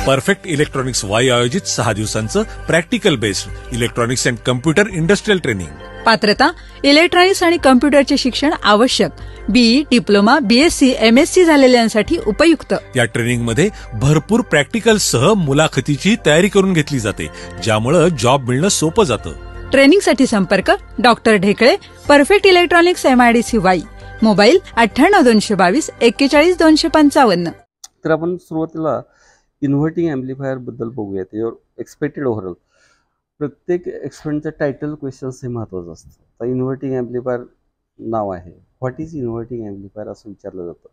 Perfect electronics Wai आयोजित 6 दिवसांचं practical based electronics and computer industrial training. पात्रता इलेक्ट्रॉनिक्स आणि कम्प्युटरचे शिक्षण आवश्यक. बीई, डिप्लोमा, बीएससी, एमएससी झालेल्यांसाठी उपयुक्त. या ट्रेनिंगमध्ये भरपूर प्रॅक्टिकल सह मुलाखतीची तयारी करून घेतली जाते, ज्यामुळे जॉब मिळणं सोपं जातं. ट्रेनिंगसाठी संपर्क doctor Dhekale, perfect electronics, MIDC Wai. Mobile 98 222 41 255. तर आपण सुरुवातीला इन्व्हर्टिंग ॲम्प्लिफायर बद्दल बघूया. त्याच्यावर एक्सपेक्टेड ओव्हरऑल प्रत्येक एक्सपेरिमेंटचं टायटल क्वेश्चन्स हे महत्त्वाचं असतं. तर इन्व्हर्टिंग ॲम्प्लिफायर नाव आहे, व्हॉट इज इन्व्हर्टिंग ॲम्प्लिफायर असं विचारलं जातं.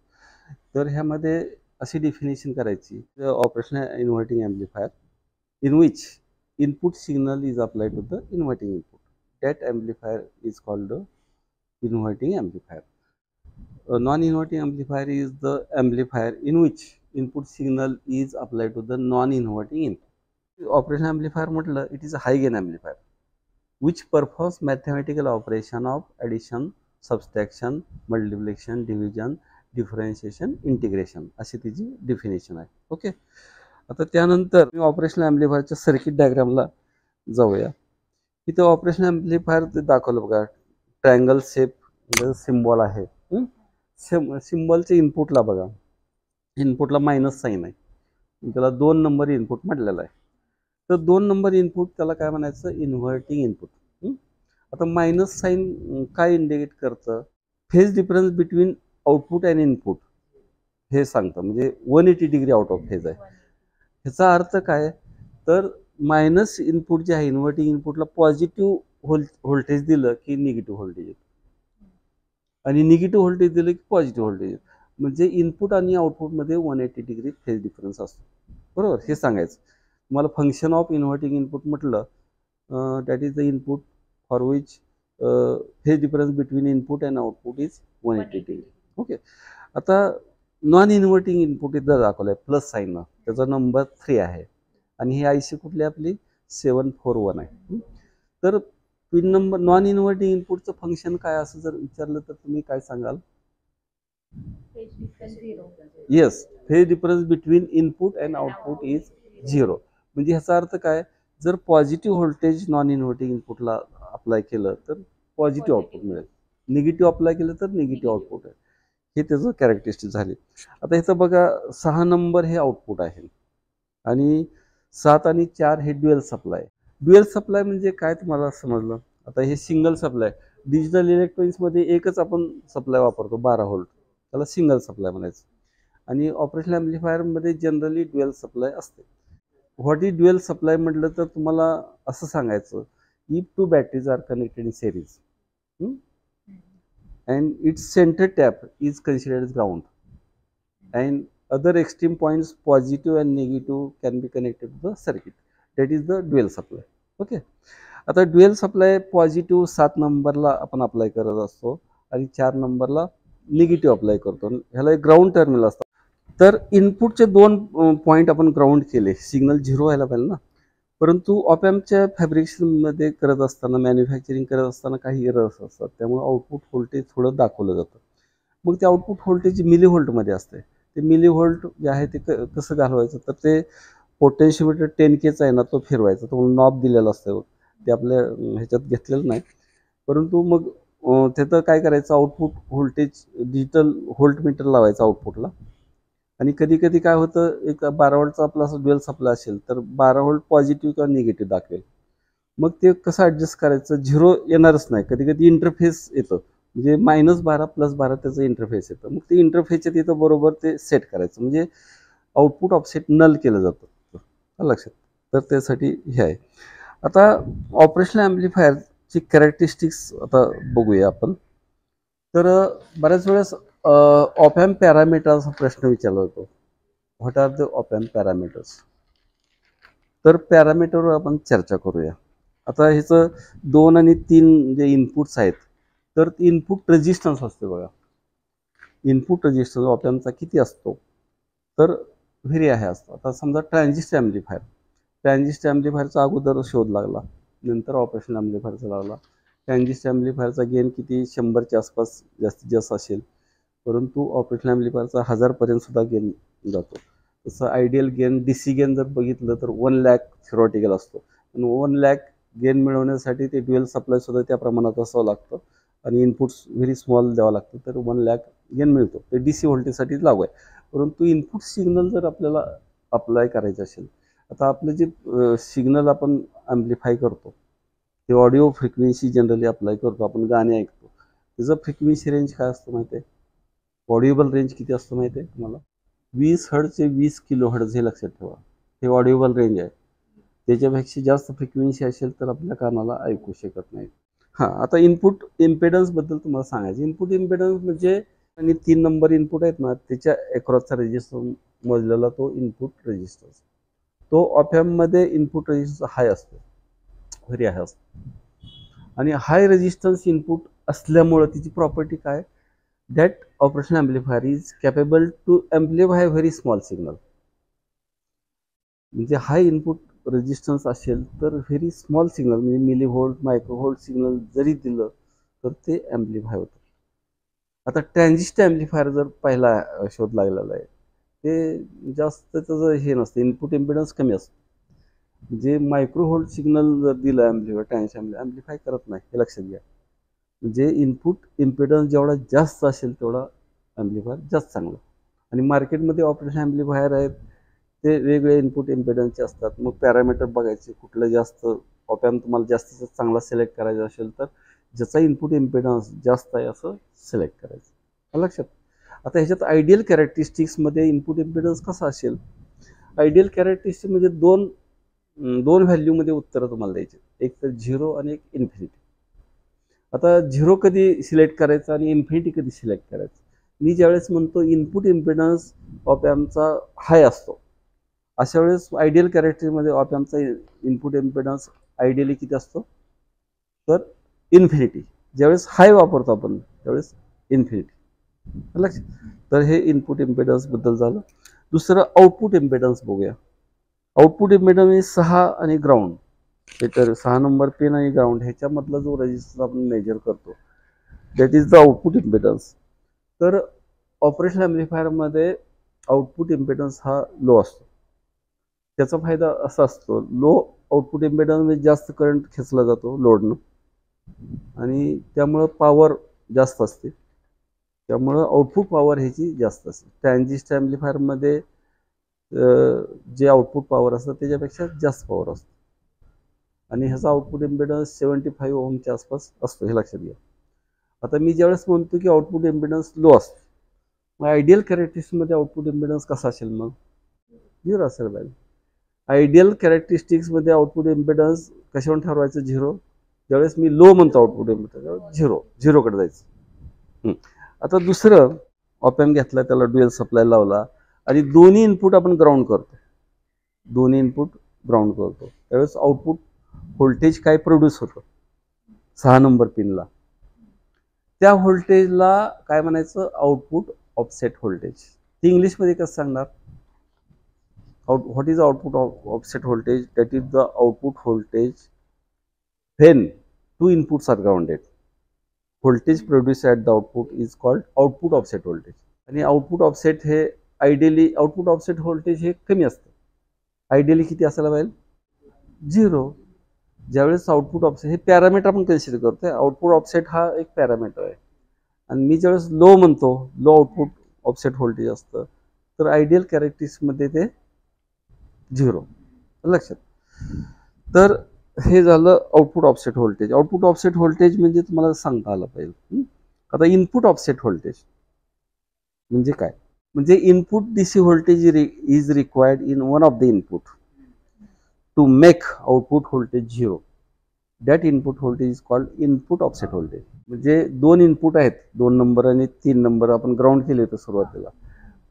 तर ह्यामध्ये अशी डेफिनेशन करायची, operational inverting amplifier in which input signal is applied to the inverting input, that amplifier is called inverting amplifier. Non-inverting amplifier is the amplifier in which input signal is applied to the non-inverting input. Operational amplifier म्हटलं, it is a high gain amplifier which performs mathematical operation of addition, subtraction, multiplication, division, differentiation, integration अशी त्याची definition आहे. Okay, आता त्यानंतर मी operational ॲम्प्लिफायरच्या circuit डायग्रामला जाऊया. इथं operational amplifier ते दाखवलं बघा, ट्रायंगल शेप सिम्बॉल आहे. सिम्बॉलच्या इनपुटला बघा, इनपुटला मायनस साईन आहे, त्याला 2 नंबर इनपुट म्हटलेला आहे. तर 2 नंबर इनपुट त्याला काय म्हणायचं, इन्व्हर्टिंग इनपुट. आता मायनस साईन काय इंडिकेट करतं, phase difference between output and input हे सांगतं, म्हणजे 180 डिग्री आउट ऑफ फेज आहे. ह्याचा अर्थ काय, तर मायनस इनपुट जे आहे इन्व्हर्टिंग इनपुटला पॉझिटिव्ह व्होल्टेज दिलं की निगेटिव्ह व्होल्टेज येतं, आणि निगेटिव्ह व्होल्टेज दिलं की पॉझिटिव्ह व्होल्टेज, म्हणजे इनपुट आणि आउटपुटमध्ये 180 डिग्री फेज डिफरन्स असतो. बरोबर, हे सांगायचं तुम्हाला. फंक्शन ऑफ इन्व्हर्टिंग इनपुट म्हटलं, that is the input for which phase difference between input and output is 180 degree. Okay, आता नॉन इन्व्हर्टिंग इनपुट इथं दाखवलं आहे प्लस साईननं, त्याचा नंबर 3 आहे, आणि ही IC कुठली आपली 741 आहे. तर पिन नंबर नॉन इन्व्हर्टिंग इनपुटचं फंक्शन काय असं जर विचारलं तर तुम्ही काय सांगाल? Yes, phase difference between input and output is 0. म्हणजे ह्याचा अर्थ काय, जर पॉझिटिव्ह व्होल्टेज नॉन इन्व्हर्टिंग इनपुटला अप्लाय केलं तर पॉझिटिव्ह आउटपुट मिळेल, निगेटिव्ह अप्लाय केलं तर निगेटिव्ह आउटपुट आहे. हे त्याचं कॅरेक्टरिस्टिक झाले. आता ह्याचं बघा, 6 नंबर हे आउटपुट आहे आणि 7 आणि 4 हे ड्युएल सप्लाय. ड्युएल सप्लाय म्हणजे काय तुम्हाला समजलं? आता हे सिंगल सप्लाय, डिजिटल इलेक्ट्रॉनिक्समध्ये एकच आपण सप्लाय वापरतो 12 व्होल्ट, त्याला सिंगल सप्लाय म्हणायचं. आणि ऑपरेशनल ॲम्प्लिफायरमध्ये जनरली ड्युएल सप्लाय असते. व्हॉट इज ड्युएल सप्लाय म्हटलं तर तुम्हाला असं सांगायचं, if 2 batteries are connected in series and its centre tap is considered as ground and other extreme points positive and negative can be connected to the circuit, that is the dual supply. Okay, आता dual supply positive 7 नंबरला आपण apply करत असतो आणि 4 नंबरला negative apply करतो. ह्याला एक ग्राउंड टर्मिनल असतात. तर इनपुटचे 2 पॉईंट आपण ग्राउंड केले, सिग्नल 0 व्हायला पाहिजे ना. परंतु ऑपॅम्पच्या फॅब्रिकेशनमध्ये करत असताना, मॅन्युफॅक्चरिंग करत असताना काही एरर्स असतात, त्यामुळे आउटपुट व्होल्टेज थोडं दाखवलं जातं. मग ते आउटपुट व्होल्टेज मिलीव्होल्टमध्ये असते. ते मिलीव्होल्ट जे आहे ते कसं घालवायचं, तर ते पोटेन्शियोमीटर 10Kचा आहे ना, तो फिरवायचा. तो नॉब दिलेला असतं, ते आपल्या ह्याच्यात घेतलेलं नाही. परंतु मग त्याचं काय करायचं, आउटपुट व्होल्टेज डिजिटल व्होल्टमीटर लावायचं आउटपुटला. आणि कधी कधी काय होतं, एक 12 व्होल्टचा आपला ड्युएल सप्लाय असेल तर 12 व्होल्ट पॉझिटिव्ह किंवा निगेटिव्ह दाखवेल. मग ते कसं ॲडजस्ट करायचं, 0 येणारच नाही. कधी कधी इंटरफेस येतं, म्हणजे -12 +12 त्याचं इंटरफेस येतं. मग ते इंटरफेसच्या तिथं बरोबर ते सेट करायचं, म्हणजे आउटपुट ऑफसेट नल केलं जातं लक्षात. तर त्यासाठी हे आहे. आता ऑपरेशनल ॲम्प्लिफायरची कॅरेक्टरिस्टिक्स आता बघूया आपण. तर बऱ्याच वेळेस ऑपॅम्प पॅरामीटर्सचा प्रश्न विचारला जातो, व्हॉट आर द ऑपॅम्प पॅरामीटर्स. तर पॅरामीटरवर आपण चर्चा करूया. आता ह्याचं 2 आणि 3 जे इनपुट्स आहेत, तर इनपुट रेजिस्टन्स असते बघा. इनपुट रेजिस्टन्स ऑपॅम्पचा किती असतो, तर व्हेरी आहे असतो. आता समजा ट्रान्झिस्टर ॲम्प्लिफायरचा अगोदर शोध लागला, नंतर ऑपरेशनल ॲम्प्लिफायरचा लागला. ट्रान्झिस्टर ॲम्प्लिफायरचा गेन किती 100च्या आसपास जास्तीत जास्त असेल, परंतु ऑपरेशनल ॲम्प्लिफायरचा 1000 पर्यंत सुद्धा गेन जातो. तसं आयडियल गेन DC गेन जर बघितलं तर 1 लाख थिओरिटिकल असतो, पण 1 लाख गेन मिळवण्यासाठी ते ड्युअल सप्लाय सुद्धा त्या प्रमाणात असावं लागतं आणि इनपुट्स व्हेरी स्मॉल द्यावं लागतं, तर 1 लाख गेन मिळतो. ते DC व्होल्टेजसाठी लागू आहे. परंतु इनपुट सिग्नल जर आपल्याला अप्लाय करायचं असेल, आता आपलं जे सिग्नल आपण ॲम्प्लिफाय करतो ते ऑडिओ फ्रिक्वेन्सी जनरली अप्लाय करतो, आपण गाणे ऐकतो, त्याचं फ्रिक्वेन्सी रेंज काय असतं माहिती आहे? ऑडिओबल रेंज किती असतं माहिती आहे तुम्हाला? 20 हर्ट्ज ते 20 किलो हर्ट्ज हे लक्षात ठेवा, हे ऑडिओबल रेंज आहे. त्याच्यापेक्षा जास्त फ्रिक्वेन्सी असेल तर आपल्या कानाला ऐकू शकत नाही. हां, आता इनपुट इम्पेडन्सबद्दल तुम्हाला सांगायचं. इनपुट इम्पेडन्स म्हणजे आणि 3 नंबर इनपुट आहेत ना, त्याच्या अक्रॉसचा रेजिस्टन्स मोजलेला तो इनपुट रेजिस्टन्स. तो ऑपॅम्पमध्ये इनपुट रेजिस्टन्स हाय असतो, व्हेरी हाय असतो. आणि हाय रेजिस्टन्स इनपुट असल्यामुळं तिची प्रॉपर्टी काय? That operation amplifier is capable to amplify very small signal. म्हणजे हाय इनपुट रेजिस्टन्स असेल तर व्हेरी स्मॉल सिग्नल म्हणजे मिलीव्होल्ट मायक्रोव्होल्ट सिग्नल जरी दिलं तर ते ॲम्प्लिफाय होतं. आता ट्रान्झिस्टर ॲम्प्लिफायर जर पहिला शोध लागलेला आहे, ते जास्त त्याचं हे नसतं, इनपुट इम्पिडन्स कमी असतं. जे मायक्रोव्होल्ट सिग्नल जर दिलं ॲम्प्लिफायर ट्रान्झिस्टर ॲम्प्लिफाय करत नाही, हे लक्षात घ्या. म्हणजे इनपुट इम्पिडन्स जेवढा जास्त असेल तेवढा ॲम्प्लिफायर जास्त चांगला. आणि मार्केटमध्ये ऑपरेशन ॲम्प्लिफायर आहेत ते वेगवेगळे इनपुट इम्पिडन्सचे असतात. मग पॅरामीटर बघायचे कुठलं जास्त ऑपॅम्प तुम्हाला जास्तीत चांगला सिलेक्ट करायचा असेल तर ज्याचा इनपुट इम्पिडन्स जास्त आहे असं सिलेक्ट करायचं, लक्षात. आता ह्याच्यात आयडियल कॅरेक्टरिस्टिक्समध्ये इनपुट इम्पिडन्स कसा असेल? आयडियल कॅरेक्टरिस्टिक म्हणजे दोन व्हॅल्यूमध्ये उत्तरं तुम्हाला द्यायचे, एक तर 0 आणि एक इन्फिनिटी. आता 0 कधी सिलेक्ट करायचं आणि इन्फिनिटी कधी सिलेक्ट करायचं? मी ज्यावेळेस म्हणतो इनपुट इम्पिडन्स ऑपॅम्पचा हाय असतो, अशा वेळेस आयडियल कॅरेक्टरमध्ये ऑपॅम्पचा इनपुट इम्पिडन्स आयडियली किती असतो? तर इन्फिनिटी. ज्यावेळेस हाय वापरतो आपण त्यावेळेस इन्फिनिटी, लक्षात. तर हे इनपुट इम्पिडन्सबद्दल झालं. दुसरं आउटपुट इम्पिडन्स बघूया. आउटपुट इम्पिडन्स म्हणजे 6 आणि ग्राउंड, हे तर 6 नंबर पिन आणि ग्राउंड ह्याच्यामधला जो रेजिस्टन्स आपण मेजर करतो that is the output impedance. तर ऑपरेशन ॲम्प्लिफायरमध्ये आउटपुट इम्पिडन्स हा लो असतो. त्याचा फायदा असा असतो, लो आउटपुट इम्पिडन्स म्हणजे जास्त करंट खेचला जातो लोडनं आणि त्यामुळं पॉवर जास्त असते, त्यामुळं आउटपुट पॉवर ह्याची जास्त असते. ट्रान्झिस्टर ॲम्प्लिफायरमध्ये जे आउटपुट पॉवर असतं त्याच्यापेक्षा जास्त पॉवर असतो आणि ह्याचा आउटपुट इम्पिडन्स 75 ओमच्या आसपास असतो, हे लक्षात घ्या. आता मी ज्यावेळेस म्हणतो की आउटपुट इम्पिडन्स लो असतो, मग आयडियल कॅरेक्टरिस्टिक्समध्ये आउटपुट इम्पिडन्स कसा असेल? मग 0 असेल पाहिजे. आयडियल कॅरेक्टरिस्टिक्समध्ये आउटपुट इम्पिडन्स कशावर ठरवायचं? 0. ज्यावेळेस मी लो म्हणतो आउटपुट इम्पिडन्स 0 कडे जायचं. आता दुसरं ऑपॅम्प घेतला, त्याला ड्युअल सप्लाय लावला आणि दोन्ही इनपुट आपण ग्राउंड करतो, त्यावेळेस आउटपुट व्होल्टेज काय प्रोड्यूस होतं 6 नंबर पिनला, त्या व्होल्टेजला काय म्हणायचं? Output offset voltage. ते इंग्लिशमध्ये कसं सांगणार? What is output offset voltage? That is the output voltage when 2 inputs are grounded. Voltage produce at the output is called output offset voltage. आणि आउटपुट ऑफसेट हे आयडियली आउटपुट ऑफसेट व्होल्टेज हे कमी असतं. Ideally किती असायला पाहिजे? 0. ज्यावेळेस output offset हे पॅरामीटर आपण कन्सिडर करतोय, आउटपुट ऑफसेट हा एक पॅरामीटर आहे. आणि मी ज्यावेळेस लो म्हणतो, लो आउटपुट ऑफसेट व्होल्टेज असतं, तर आयडियल कॅरेक्टरिस्टिक्समध्ये ते 0, लक्षात. तर हे झालं output offset voltage. Output offset voltage म्हणजे तुम्हाला सांगता आलं पाहिजे. आता इनपुट ऑफसेट व्होल्टेज म्हणजे काय? म्हणजे input DC voltage is required in one of the input to make output voltage 0. That input voltage is called input offset voltage. म्हणजे 2 इनपुट आहेत, 2 नंबर आणि 3 नंबर आपण ग्राउंड केले होते सुरुवातीला,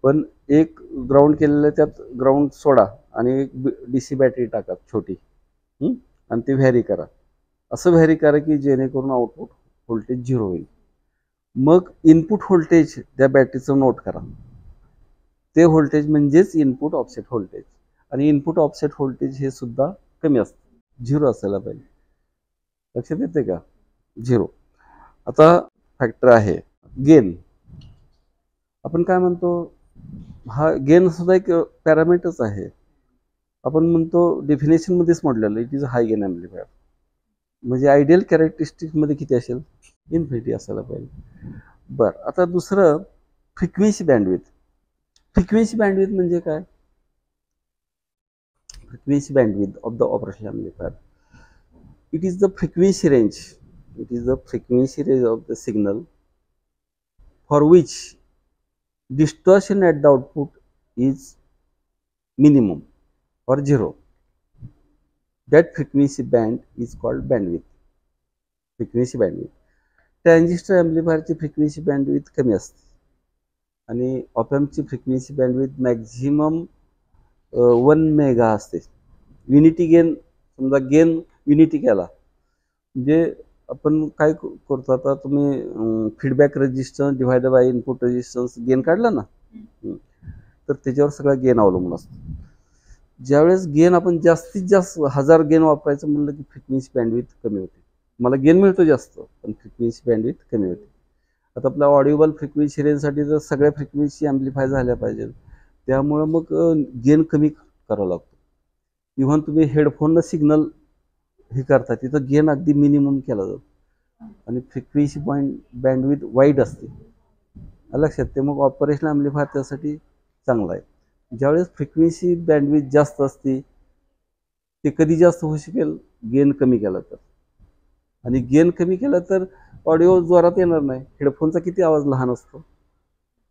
पण एक ग्राउंड केलेलं त्यात ग्राउंड सोडा आणि एक DC बॅटरी टाका छोटी आणि ते व्हॅरी करा. असं व्हॅरी करा की जेणेकरून आउटपुट व्होल्टेज 0 होईल. मग इनपुट व्होल्टेज त्या बॅटरीचं नोट करा, ते व्होल्टेज म्हणजेच इनपुट ऑफसेट व्होल्टेज. आणि इनपुट ऑफसेट व्होल्टेज हे सुद्धा कमी असतं, 0 असायला पाहिजे, लक्षात येते का? 0. आता फॅक्टर आहे गेन. आपण काय म्हणतो? हा गेन सुद्धा एक पॅरामीटरच आहे. आपण म्हणतो डेफिनेशनमध्येच म्हटलेलं it is high gain amplifier. म्हणजे आयडियल कॅरेक्टरिस्टिक्समध्ये किती असेल? इन्फिनिटी असायला पाहिजे. बरं, आता दुसरं फ्रिक्वेन्सी बँडविथ. फ्रिक्वेन्सी बँडविथ म्हणजे काय? Frequency bandwidth of the operational amplifier. It is the frequency range. It is the frequency range of the signal for which distortion at the output is minimum or zero. That frequency band is called bandwidth. Frequency bandwidth. Transistor ॲम्प्लिफायरची frequency bandwidth कमी असते आणि ऑपॅम्पची फ्रिक्वेन्सी बँडविथ maximum 1 mega असते. Unity gain, समजा gain unity केला म्हणजे आपण काय करतो, आता तुम्ही feedback resistance divided by input resistance gain काढला ना, तर त्याच्यावर सगळा गेन अवलंबून असतो. ज्यावेळेस गेन आपण जास्तीत जास्त 1000 गेन वापरायचं म्हणलं की फ्रिक्वेन्सी बँडविथ कमी होते. मला गेन मिळतो जास्त पण फ्रिक्वेन्सी बँडविथ कमी होते. आता आपल्या ऑडिओबल फ्रिक्वेन्सी रेंजसाठी जर सगळ्या फ्रिक्वेन्सी ॲम्प्लिफाय झाल्या पाहिजेत, त्यामुळं मग गेन कमी करावा लागतो. इव्हन तुम्ही हेडफोननं सिग्नल हे करता तिथं गेन अगदी मिनिमम केला जातो आणि फ्रिक्वेन्सी बँडविथ वाईड असते. लक्षात ते मग ऑपरेशनल ॲम्प्लिफायर त्यासाठी चांगला आहे. ज्यावेळेस फ्रिक्वेन्सी बँडविथ जास्त असते ते कधी जास्त होऊ शकेल? गेन कमी केला तर. आणि गेन कमी केला तर ऑडिओ जोरात येणार नाही. हेडफोनचा किती आवाज लहान असतो,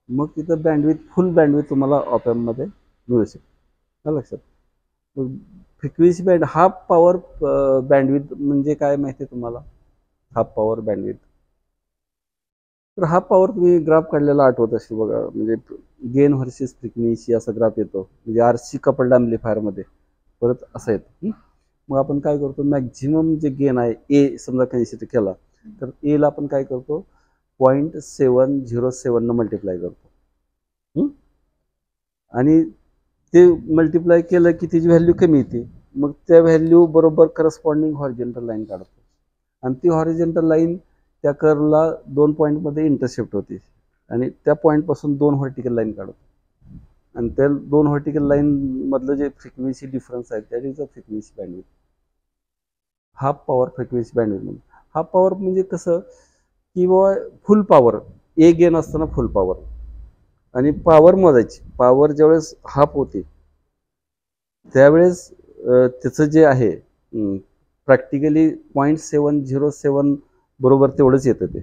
मग तिथं बँडविथ फुल बँडविथ तुम्हाला ऑपॅम्पमध्ये मिळू शकते. लक्षात. Frequency band half power bandwidth म्हणजे काय माहिती आहे तुम्हाला? Half power bandwidth. तर हाफ पॉवर तुम्ही ग्राफ काढलेला आठवत असेल बघा, म्हणजे गेन व्हर्सेस फ्रिक्वेन्सी असा ग्राफ येतो, म्हणजे RC कपल्ड ॲम्प्लिफायरमध्ये परत असं येतं. मग आपण काय करतो, मॅक्झिमम जे गेन आहे ए समजा कन्सिडर केला तर एला आपण काय करतो 0.707 न मल्टिप्लाय करतो आणि ते मल्टिप्लाय केलं की त्याची व्हॅल्यू कमी येते. मग त्या व्हॅल्यू बरोबर करस्पॉन्डिंग हॉरिझॉन्टल लाईन काढतो आणि ती हॉरिझॉन्टल लाईन त्या कर्वला 2 पॉईंटमध्ये इंटरसेप्ट होते आणि त्या पॉईंटपासून 2 व्हर्टिकल लाईन काढतो आणि त्या 2 व्हर्टिकल लाईन मधलं जे फ्रिक्वेन्सी डिफरन्स आहे that is a frequency bandwidth. Half power frequency bandwidth म्हणजे हाफ पॉवर म्हणजे कसं की बाबा फुल पॉवर ए गेन असताना फुल पॉवर आणि पॉवर मोजायची. पॉवर ज्यावेळेस हाफ होते त्यावेळेस त्याचं जे आहे प्रॅक्टिकली 0.707 बरोबर तेवढंच येतं ते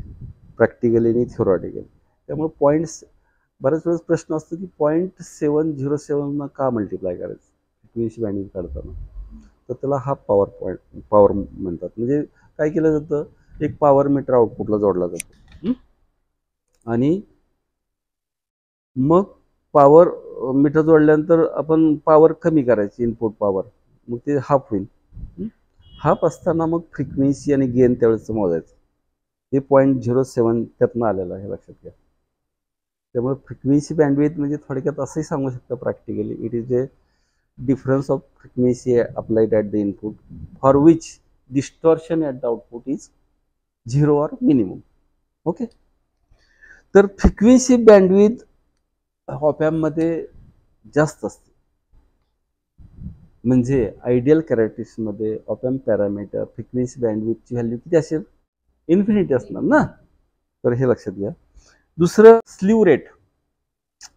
प्रॅक्टिकली आणि थिओरॉटिकली. त्यामुळे बऱ्याच वेळेस प्रश्न असतो की 0.707 का मल्टिप्लाय करायचं फ्रिक्वेन्सी बँडविथ काढताना, तर त्याला हाफ पॉवर म्हणतात. म्हणजे काय केलं जातं, एक पॉवर मीटर आउटपुटला जोडला जातो आणि मग पॉवर मीटर जोडल्यानंतर आपण पॉवर कमी करायची इनपुट पॉवर, मग ते हाफ होईल. हाफ असताना मग फ्रिक्वेन्सी आणि गेन त्यावेळेस मोजायचं. हे 0.07 त्यातनं आलेलं आहे, लक्षात घ्या. त्यामुळे फ्रिक्वेन्सी बँडविथ म्हणजे थोडक्यात असंही सांगू शकतं practically, it is a difference of frequency applied at the input for which distortion at the output is 0 or minimum. Okay. तर फ्रिक्वेन्सी बँडविथ ऑपॅम्पमध्ये जास्त असते. म्हणजे आयडियल कॅरेक्टरिस्टिक्समध्ये ऑपॅम्प पॅरामीटर फ्रिक्वेन्सी बँडविथची व्हॅल्यू किती असेल? इन्फिनिटी असणार ना. तर हे लक्षात घ्या. दुसरं स्लीव रेट.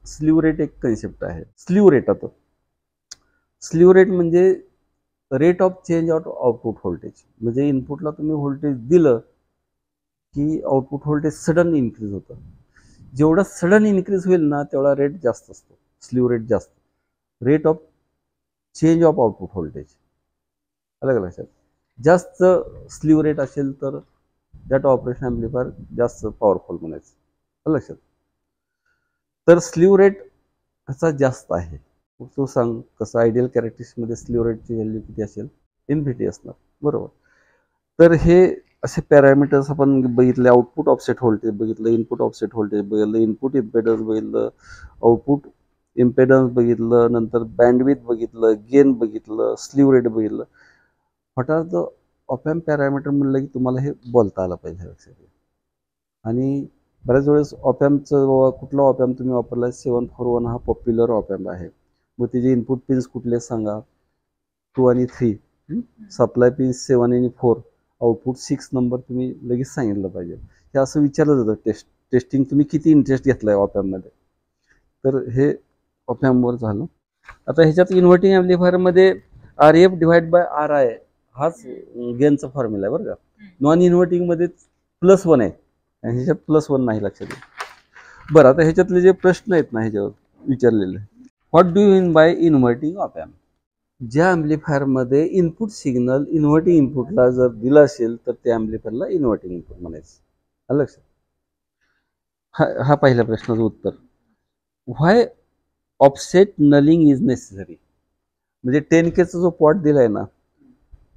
स्लीव रेट एक कन्सेप्ट आहे. स्लीव रेट आता स्लीव रेट म्हणजे rate of change of output voltage. म्हणजे इनपुटला तुम्ही व्होल्टेज दिलं की आउटपुट व्होल्टेज सडन इन्क्रीज होतं. जेवढा सडन इन्क्रीज होईल ना तेवढा रेट जास्त असतो, स्लीव रेट जास्त. Rate of change of output voltage अलग लक्षात. जास्त स्लीव रेट असेल तर दॅट ऑपरेशन ॲम्प्लिफायर जास्त पॉवरफुल म्हणायचं, लक्षात. तर स्लीव रेट ह्याचा जास्त आहे. तू सांग कसं आयडियल कॅरेक्टरिस्टिक्समध्ये स्लीव रेटची व्हॅल्यू किती असेल? इन्फिनिटी असणार, बरोबर. तर हे असे पॅरामीटर्स आपण बघितले. आउटपुट ऑफसेट व्होल्टेज बघितलं, इनपुट ऑफसेट व्होल्टेज बघितलं, इनपुट इम्पेडन्स बघितलं, आउटपुट इम्पेडन्स बघितलं, नंतर बँडविथ बघितलं, गेन बघितलं, स्लीव रेट बघितलं. व्हॉट आर द ऑपॅम्प पॅरामीटर म्हणलं की तुम्हाला हे बोलता आलं पाहिजे लक्षात. आणि बऱ्याच वेळेस ऑपॅम्पचं कुठला ऑपॅम्प तुम्ही वापरला 741 हा पॉप्युलर ऑपॅम्प आहे. मग त्याचे इनपुट पिन्स कुठले सांगा, 2 आणि 3. सप्लाय पिन्स 7 आणि 4, आउटपुट 6 नंबर तुम्ही लगेच सांगितलं पाहिजे. हे असं विचारलं जातं टेस्टिंग तुम्ही किती इंटरेस्ट घेतलाय ऑपॅम्पमध्ये. तर हे ऑपॅम्पवर झालं. आता ह्याच्यात इन्व्हर्टिंग ॲम्प्लिफायरमध्ये RF डिवाइड बाय RI हाच गेनचा फॉर्म्युला आहे बरं का. नॉन इन्व्हर्टिंगमध्ये +1 आहे आणि ह्याच्यात +1 नाही, लक्षात घ्या. बरं, आता ह्याच्यातले जे प्रश्न आहेत ना ह्याच्यावर विचारलेले, what do you mean by inverting op amp? ज्या ॲम्प्लिफायरमध्ये इनपुट सिग्नल इन्व्हर्टिंग इनपुटला जर दिला असेल तर त्या ॲम्प्लिफायरला इन्व्हर्टिंग इनपुट म्हणायचं. लक्षात. हा पहिल्या प्रश्नाचं उत्तर. व्हाय ऑफसेट नलिंग इज नेसेसरी? म्हणजे 10Kचा जो पॉट दिलाय ना,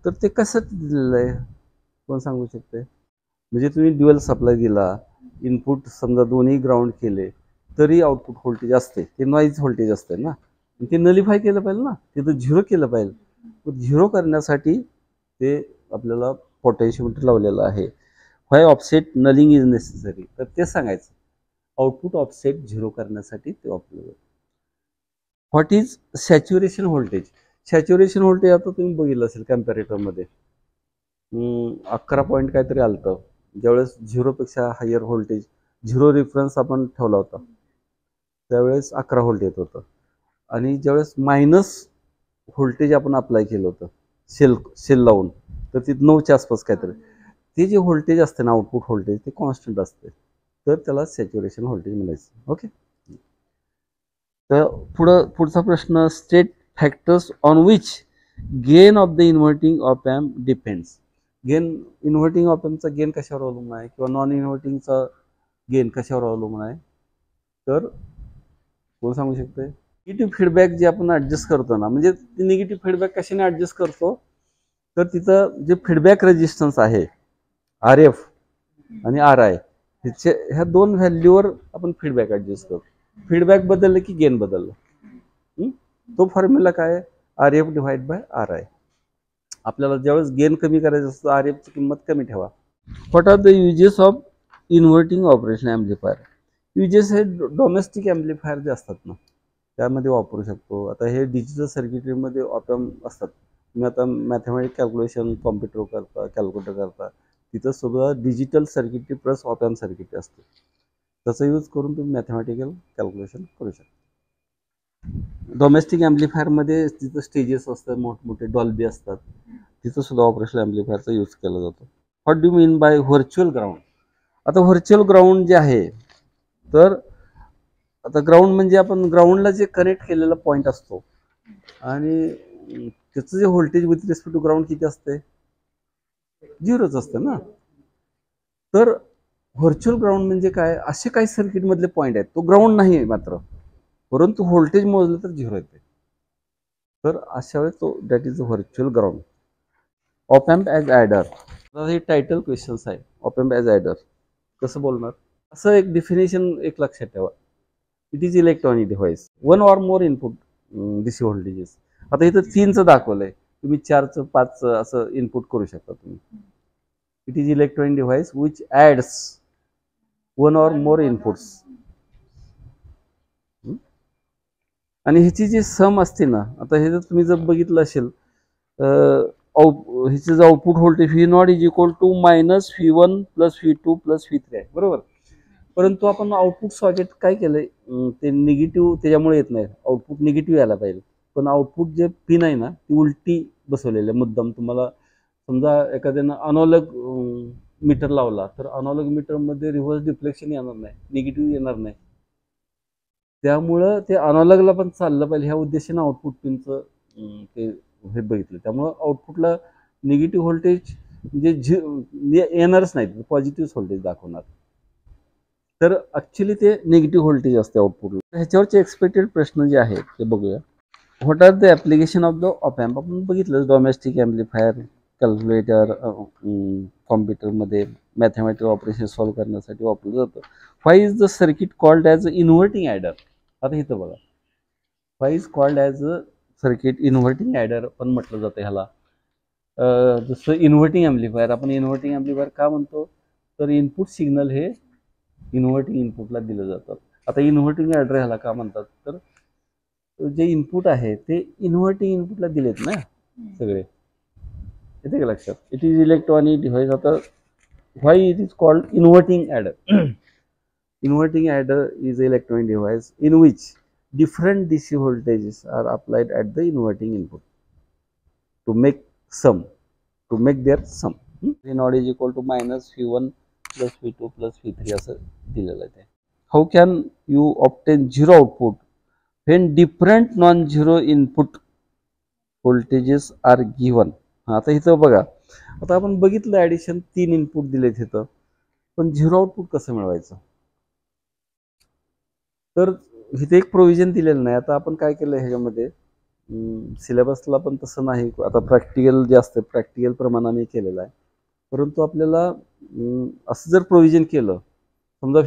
तर ते कसं दिलेलं आहे कोण सांगू शकते? म्हणजे तुम्ही ड्युअल सप्लाय दिला, इनपुट समजा दोन्ही ग्राउंड केले तरी आउटपुट व्होल्टेज असते, ते नॉईज व्होल्टेज असते ना, ते नलिफाय केलं पाहिजे ना, ते तर 0 केलं पाहिजे. झिरो करण्यासाठी ते आपल्याला पोटेन्शियोमीटर लावलेलं आहे. व्हाय ऑफसेट नलिंग इज नेसेसरी, तर ते सांगायचं. आउटपुट ऑफसेट 0 करण्यासाठी ते वापरलं. What is saturation voltage? Saturation voltage आता तुम्ही बघितलं असेल कॅम्पॅरेटरमध्ये 11 पॉईंट काहीतरी आलं. ज्यावेळेस 0पेक्षा हायर व्होल्टेज, 0 रेफरन्स आपण ठेवला होता त्यावेळेस 11 व्होल्ट येत होतं. आणि ज्यावेळेस मायनस व्होल्टेज आपण अप्लाय केलं होतं सेल लावून, तर ती 9च्या आसपास काहीतरी, ते जे व्होल्टेज असते ना आउटपुट व्होल्टेज ते कॉन्स्टंट असते, तर त्याला सॅच्युरेशन व्होल्टेज म्हणायचं. ओके. तर पुढचा प्रश्न, state factors on which gain of the inverting op amp depends. Gain, inverting ऑपॅम्पचा गेन कशावर अवलंबून आहे किंवा नॉन इन्व्हर्टिंगचा गेन कशावर अवलंबून आहे? तर कोण सांगू शकते? निगेटिव्ह फीडबॅक जे आपण ऍडजस्ट करतो ना, म्हणजे निगेटिव्ह फीडबॅक कशाने ऍडजस्ट करतो, तर तिथं जे फीडबॅक रेजिस्टन्स आहे RF आणि RI ह्या दोन व्हॅल्यूवर आपण फीडबॅक ऍडजस्ट करतो. फीडबॅक बदललं की गेन बदललं. तो फॉर्म्युला काय आहे? RF divide by RI. आपल्याला ज्यावेळेस गेन कमी करायचं असतं RF ची किंमत कमी ठेवा. What are the uses of inverting operation amplifier? Uses हे डोमेस्टिक ॲम्प्लिफायर जे असतात ना त्यामध्ये वापरू शकतो. आता हे डिजिटल सर्किटरीमध्ये ऑपॅम्प असतात. तुम्ही आता मॅथमॅटिक कॅल्क्युलेशन कॉम्प्युटर कॅल्क्युलेटर करता, तिथं सुद्धा डिजिटल सर्किटरी प्लस ऑपॅम्प सर्किटरी असते. त्याचा यूज करून तुम्ही मॅथमॅटिकल कॅल्क्युलेशन करू शकता. डोमेस्टिक ॲम्प्लिफायरमध्ये तिथं स्टेजेस असतात, मोठमोठे डॉल्बी असतात, तिथं सुद्धा ऑपरेशन ॲम्प्लिफायरचा यूज केला जातो. What do mean by virtual ground? आता व्हर्च्युअल ग्राउंड जे आहे, तर आता ग्राउंड म्हणजे आपण ग्राउंडला जे कनेक्ट केलेला पॉईंट असतो आणि त्याचं जे voltage with respect to ground किती असते? 0च असतं ना. तर व्हर्च्युअल ग्राउंड म्हणजे काय? असे काही सर्किट मधले पॉईंट आहेत, तो ग्राउंड नाही आहे मात्र, परंतु व्होल्टेज मोजलं तर 0 येते. तर अशा वेळेस तो that is virtual ground. Op amp as adder, हे टायटल क्वेश्चन्स आहे. ऑपॅम्प ॲज ॲडर कसं बोलणार? असं एक डिफिनेशन एक लक्षात ठेवा. It is electronic device, 1 or more input DC voltages. आता इथं 3चं दाखवलंय, तुम्ही 4चं 5चं असं इनपुट करू शकता तुम्ही. It is electronic device which ads 1 or more inputs. आणि ह्याची जी सम असते ना, आता हे जर तुम्ही जर बघितलं असेल, ह्याचं जे output voltage V0 is equal to -V1 + V2 + V3 आहे, बरोबर. परंतु आपण आउटपुट सॉकेट काय केलंय, ते निगेटिव्ह त्याच्यामुळे येत नाही, आउटपुट निगेटिव्ह यायला पाहिजे. पण आउटपुट जे पिन आहे ना ती उलटी बसवलेली आहे मुद्दाम. तुम्हाला समजा एखाद्यानं अनॉलॉग मीटर लावला तर अनॉलॉग मीटरमध्ये रिव्हर्स डिफ्लेक्शन येणार नाही, निगेटिव्ह येणार नाही. त्यामुळं ते अनॉलॉगला पण चाललं पाहिजे ह्या उद्देशाने आउटपुट पिनचं ते हे बघितलं. त्यामुळं आउटपुटला निगेटिव्ह व्होल्टेज म्हणजे येणारच नाही, पॉझिटिव्ह व्होल्टेज दाखवणार. तर ॲक्च्युली ते निगेटिव्ह व्होल्टेज असते आउटपुटला. ह्याच्यावरचे एक्सपेक्टेड प्रश्न जे आहेत ते बघूया. What are the application of the op amp? आपण बघितलं डोमेस्टिक ॲम्प्लिफायर, कॅल्क्युलेटर, कॉम्प्युटरमध्ये मॅथमॅटिकल ऑपरेशन सॉल्व्ह करण्यासाठी वापरलं जातं. Why is the circuit called as inverting adder? आता इथं बघा, why is called as a circuit inverting adder पण म्हटलं जातं ह्याला. जसं इन्व्हर्टिंग ॲम्प्लिफायर, आपण इन्व्हर्टिंग ॲम्प्लिफायर का म्हणतो, तर इनपुट सिग्नल हे इन्व्हर्टिंग इनपुटला दिलं जातात. आता इन्व्हर्टिंग ॲडर ह्याला का म्हणतात, तर जे इनपुट आहे ते इन्व्हर्टिंग इनपुटला दिलेत ना सगळे, येते का लक्षात. It is electronic device. आता why it is called inverting adder. Inverting adder is an electronic device in which different DC voltages are applied at the inverting input to make their sum. V naught is equal to minus V1 plus V2 plus V3 असं दिलेलं आहे. How can you obtain zero output when different non-zero input voltages are given? आता इथं बघा, आता आपण बघितलं addition 3 input दिलेत इथं, पण झिरो आउटपुट कसं मिळवायचं. तर इथे एक प्रोव्हिजन दिलेलं नाही. आता आपण काय केलं ह्याच्यामध्ये, सिलेबसला पण तसं नाही, आता प्रॅक्टिकल जे असतं प्रॅक्टिकल प्रमाणाने केलेलं आहे. परंतु आपल्याला असं जर प्रोव्हिजन केलं, समजा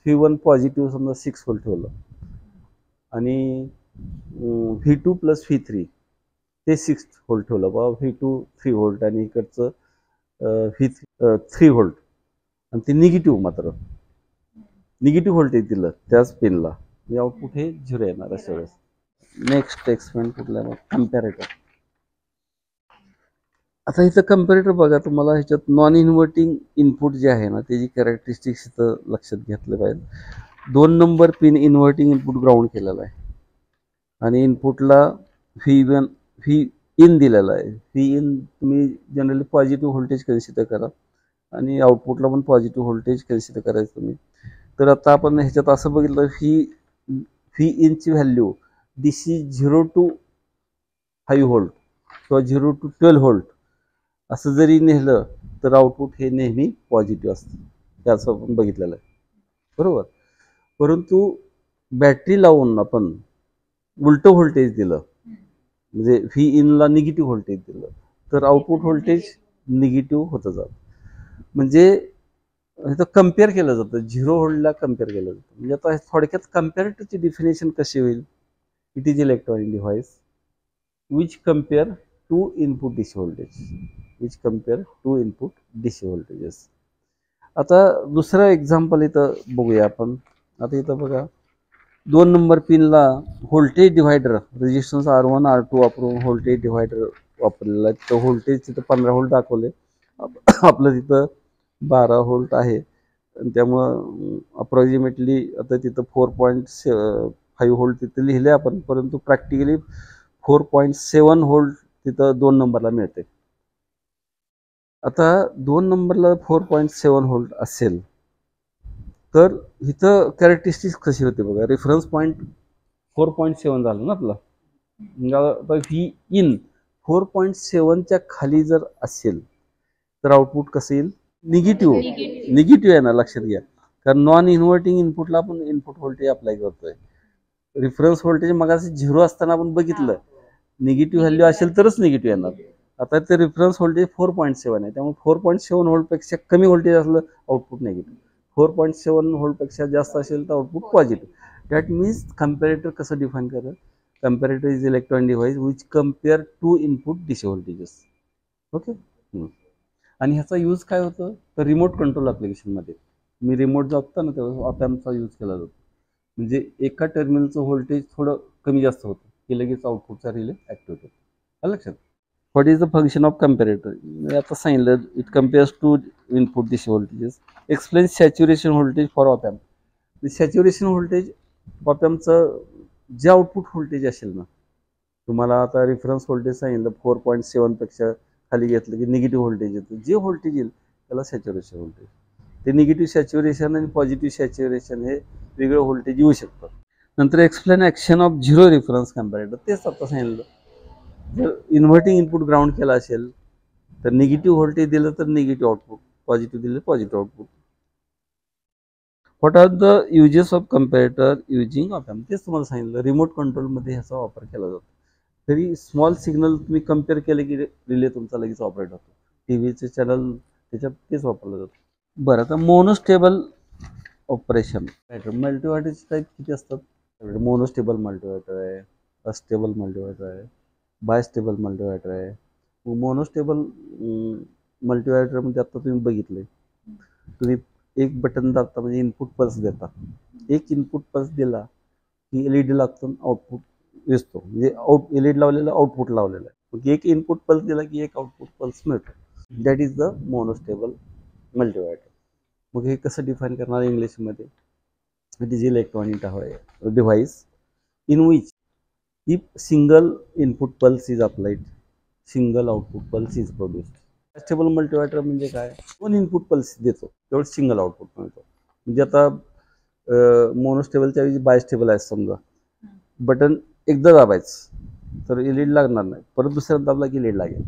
V1 पॉझिटिव्ह समजा 6 व्होल्ट ठेवलं आणि V2 प्लस V3 ते 6 व्होल्ट ठेवलं, बाबा V2 3 व्होल्ट आणि इकडचं V3 3 व्होल्ट, आणि ते निगेटिव्ह मात्र निगेटिव्ह व्होल्टेज दिलं त्याच पिनला, म्हणजे आउटपुट हे झिरो येणार अशा वेळेस. नेक्स्ट एक्सपेरिमेंट कुठला आहे, कम्पॅरेटर. आता इथं कम्पॅरेटर बघा, तुम्हाला ह्याच्यात नॉन इन्व्हर्टिंग इनपुट जे आहे ना त्याची कॅरेक्टरिस्टिक्स इथं लक्षात घेतलं पाहिजे. 2 number pin inverting input ground केलेला आहे आणि इनपुटला व्ही इन दिलेला आहे. व्ही इन तुम्ही जनरली पॉझिटिव्ह व्होल्टेज कन्सिडर करा आणि आउटपुटला पण पॉझिटिव्ह व्होल्टेज कन्सिडर करायचं तुम्ही. तर आता आपण ह्याच्यात असं बघितलं, व्ही इनची व्हॅल्यू DC 0 to 5 व्होल्ट किंवा 0 to 12 व्होल्ट असं जरी नेलं तर आउटपुट हे नेहमी पॉझिटिव्ह असतं, हे असं आपण बघितलेलं आहे, बरोबर. परंतु बॅटरी लावून आपण उलटं व्होल्टेज दिलं, म्हणजे व्ही इनला निगेटिव्ह व्होल्टेज दिलं, तर आउटपुट व्होल्टेज निगेटिव्ह होतं जातं. म्हणजे इथं कम्पेअर केलं जातं, 0 व्होल्टला कम्पेअर केलं जातं. म्हणजे आता थोडक्यात कम्पॅरेटरची डिफिनेशन कशी होईल, it is electronic device which compare to input DC voltages. आता दुसरं एक्झाम्पल इथं बघूया आपण. आता इथं बघा, 2 नंबर पिनला voltage divider resistance R1 R2 वापरून व्होल्टेज डिव्हायडर वापरलेला आहे. तर व्होल्टेज तिथं 15 व्होल्ट दाखवले, आपलं तिथं 12 व्होल्ट आहे, आणि त्यामुळं अप्रॉक्सिमेटली आता तिथं 4.5 व्होल्ट तिथं लिहिले आपण, परंतु प्रॅक्टिकली 4.7 व्होल्ट तिथं 2 नंबरला मिळते. आता 2 नंबरला 4.7 व्होल्ट असेल तर इथं कॅरेक्टरिस्टिक्स कशी होते बघा. रेफरन्स पॉईंट 4.7 झालं ना आपला, आता व्ही इन 4.7च्या खाली जर असेल तर आउटपुट कसं येईल, निगेटिव्ह आहे ना, लक्षात घ्या. कारण नॉन इन्व्हर्टिंग इनपुटला आपण इनपुट व्होल्टेज अप्लाय करतोय. रेफरन्स व्होल्टेज मगाशी 0 असताना आपण बघितलं, निगेटिव्ह व्हॅल्यू असेल तरच निगेटिव्ह येणार. आता ते रेफरन्स व्होल्टेज 4.7 आहे, त्यामुळे 4.7 व्होल्टपेक्षा कमी व्होल्टेज असलं आउटपुट निगेटिव्ह, 4.7 व्होल्टपेक्षा जास्त असेल तर output positive. That means comparator कसं डिफाईन करा, comparator is electronic device which compare to input DC voltages. Okay. आणि ह्याचा यूज काय होतं, तर रिमोट कंट्रोल ॲप्लिकेशनमध्ये मी रिमोट जातो ना तेव्हा ऑप एम्पचा यूज केला जातो. म्हणजे एका टर्मिनलचं व्होल्टेज थोडं कमी जास्त होतं की लगेच आउटपुटचा रिले ॲक्टिव्ह होतो. लक्षात. What is the function of comparator, आता सांगितलं, it compares two input DC voltages. Explain saturation voltage for op amp. Saturation voltage op एम्पचं जे आउटपुट व्होल्टेज असेल ना, तुम्हाला आता रेफरन्स व्होल्टेज सांगितलं 4.7 पेक्षा खाली घेतलं की निगेटिव्ह व्होल्टेज येतं, जे व्होल्टेज येईल त्याला सॅच्युरेशन व्होल्टेज. ते निगेटिव्ह सॅच्युरेशन आणि पॉझिटिव्ह सॅच्युरेशन हे वेगळं व्होल्टेज येऊ शकतं. नंतर explain action of zero reference comparator. तेच आता सांगितलं, जर इन्व्हर्टिंग इनपुट ग्राउंड केला असेल तर निगेटिव्ह व्होल्टेज दिलं तर निगेटिव्ह आउटपुट, पॉझिटिव्ह दिलं positive output. What are the uses of comparator using op amp. तेच तुम्हाला सांगितलं, रिमोट कंट्रोलमध्ये ह्याचा वापर केला जातो. तरी स्मॉल सिग्नल तुम्ही कम्पेअर केले की रिले तुमचा लगेच ऑपरेट होतो. टीव्हीचे चॅनल त्याच्यात तेच वापरलं जातं. बरं, आता मोनोस्टेबल ऑपरेशन. मल्टीव्हायटरचे टाईप किती असतात, मोनोस्टेबल मल्टीव्हायटर आहे, अस्टेबल मल्टीव्हायटर आहे, बायस्टेबल मल्टीव्हायटर आहे. मोनोस्टेबल मल्टीव्हायटरमध्ये आता तुम्ही बघितले, तुम्ही एक बटन दाबता म्हणजे इनपुट पल्स देता. एक इनपुट पल्स दिला की एलईडी लागतो, आउटपुट दिसतो. म्हणजे एलईडी लावलेलं, आउटपुट लावलेलं आहे. मग एक इनपुट पल्स दिला की एक आउटपुट पल्स मिळतो. That is the monostable multivibrator. मग हे कसं डिफाईन करणार इंग्लिशमध्ये? It is electronic device in which if single input pulse is applied, single output pulse is produced. Stable multivibrator म्हणजे काय? दोन इनपुट पल्स देतो तेवढं सिंगल आउटपुट मिळतो. म्हणजे आता मोनोस्टेबलच्या ऐवजी बायस्टेबल आहे समजा, बटन एकदा दाबायचं तर एलईडी लागणार नाही, परत दुसऱ्यांदा दाबला की एलईडी लागेल.